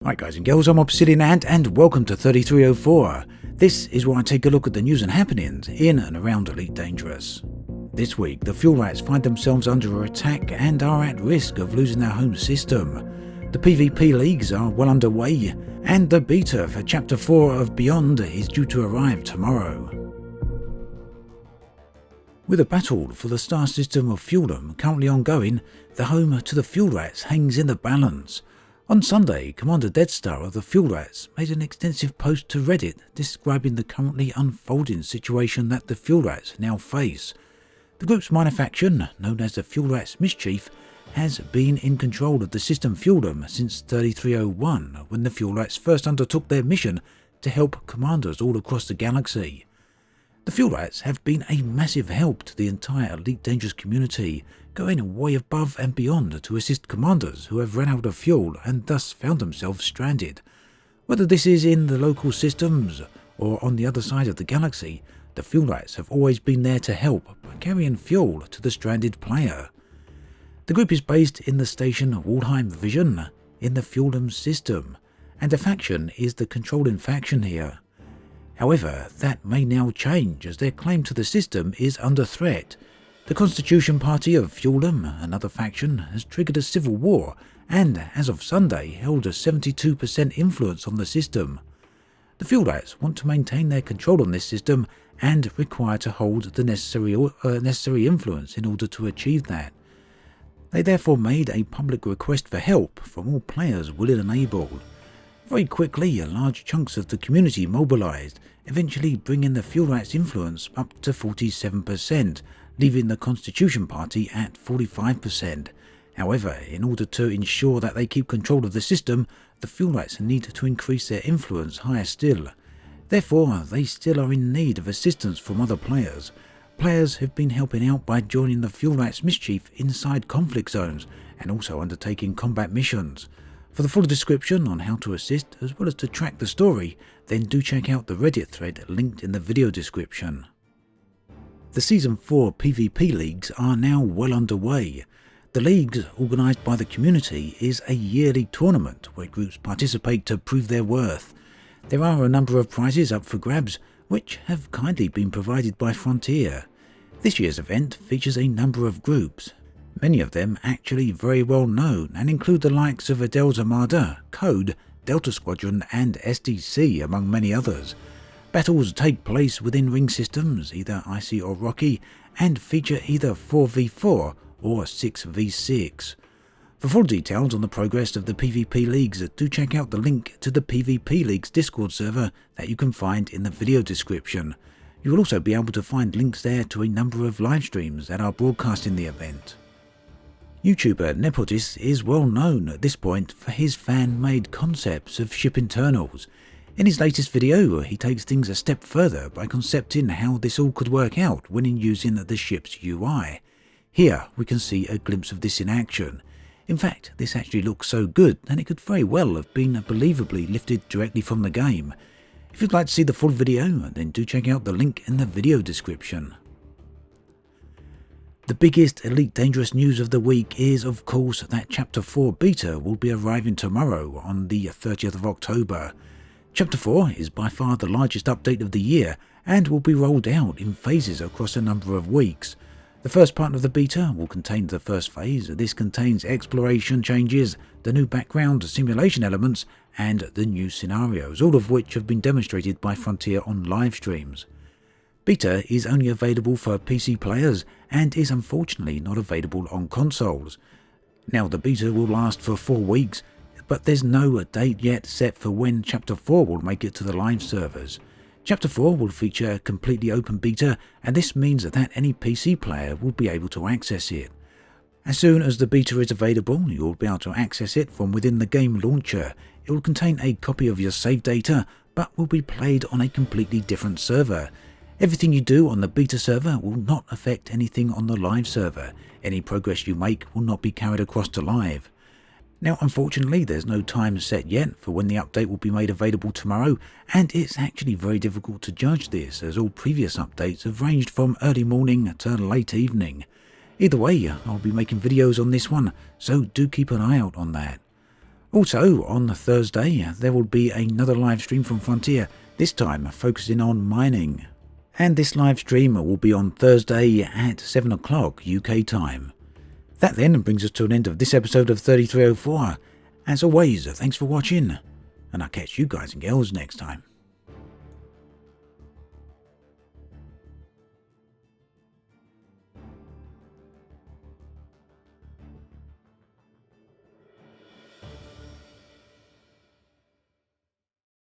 Hi guys and girls, I'm Obsidian Ant and welcome to 3304. This is where I take a look at the news and happenings in and around Elite Dangerous. This week, the fuel rats find themselves under attack and are at risk of losing their home system. The PvP leagues are well underway, and the beta for Chapter 4 of Beyond is due to arrive tomorrow. With a battle for the star system of Fuelum currently ongoing, the home to the fuel rats hangs in the balance. On Sunday, Commander Deadstar of the Fuel Rats made an extensive post to Reddit describing the currently unfolding situation that the Fuel Rats now face. The group's minor faction, known as the Fuel Rats Mischief, has been in control of the system Fuelum since 3301, when the Fuel Rats first undertook their mission to help commanders all across the galaxy. The Fuel Rats have been a massive help to the entire Elite Dangerous community, going way above and beyond to assist commanders who have run out of fuel and thus found themselves stranded. Whether this is in the local systems or on the other side of the galaxy, the Fuel Rats have always been there to help by carrying fuel to the stranded player. The group is based in the station Walheim Vision in the Fuelum system, and the faction is the controlling faction here. However, that may now change as their claim to the system is under threat. The Constitution Party of Fuelum, another faction, has triggered a civil war and, as of Sunday, held a 72% influence on the system. The Fuel Rats want to maintain their control on this system and require to hold the necessary influence in order to achieve that. They therefore made a public request for help from all players willing and able. Very quickly, large chunks of the community mobilized, eventually bringing the Fuel Rats' influence up to 47%, leaving the Constitution Party at 45%. However, in order to ensure that they keep control of the system, the Fuel Rats need to increase their influence higher still. Therefore, they still are in need of assistance from other players. Players have been helping out by joining the Fuel Rats Mischief inside conflict zones and also undertaking combat missions. For the full description on how to assist as well as to track the story, then do check out the Reddit thread linked in the video description. The Season 4 PvP leagues are now well underway. The leagues, organised by the community, is a yearly tournament where groups participate to prove their worth. There are a number of prizes up for grabs, which have kindly been provided by Frontier. This year's event features a number of groups, many of them actually very well known, and include the likes of Adele's Armada, Code, Delta Squadron and SDC, among many others. Battles take place within ring systems, either icy or rocky, and feature either 4v4 or 6v6. For full details on the progress of the PvP leagues, do check out the link to the PvP Leagues Discord server that you can find in the video description. You will also be able to find links there to a number of live streams that are broadcasting the event. YouTuber Nepotis is well known at this point for his fan-made concepts of ship internals. In his latest video, he takes things a step further by concepting how this all could work out when using the ship's UI. Here we can see a glimpse of this in action. In fact, this actually looks so good that it could very well have been believably lifted directly from the game. If you'd like to see the full video, then do check out the link in the video description. The biggest Elite Dangerous news of the week is, of course, that Chapter 4 beta will be arriving tomorrow on the 30th of October. Chapter 4 is by far the largest update of the year and will be rolled out in phases across a number of weeks. The first part of the beta will contain the first phase. This contains exploration changes, the new background simulation elements, and the new scenarios, all of which have been demonstrated by Frontier on live streams. Beta is only available for PC players and is unfortunately not available on consoles. Now, the beta will last for 4 weeks, but there's no date yet set for when Chapter 4 will make it to the live servers. Chapter 4 will feature a completely open beta, and this means that any PC player will be able to access it. As soon as the beta is available, you will be able to access it from within the game launcher. It will contain a copy of your save data, but will be played on a completely different server. Everything you do on the beta server will not affect anything on the live server. Any progress you make will not be carried across to live. Now, unfortunately, there's no time set yet for when the update will be made available tomorrow, and it's actually very difficult to judge this, as all previous updates have ranged from early morning to late evening. Either way, I'll be making videos on this one, so do keep an eye out on that. Also, on Thursday, there will be another live stream from Frontier, this time focusing on mining. And this live stream will be on Thursday at 7 o'clock UK time. That then brings us to an end of this episode of 3304. As always, thanks for watching, and I'll catch you guys and girls next time.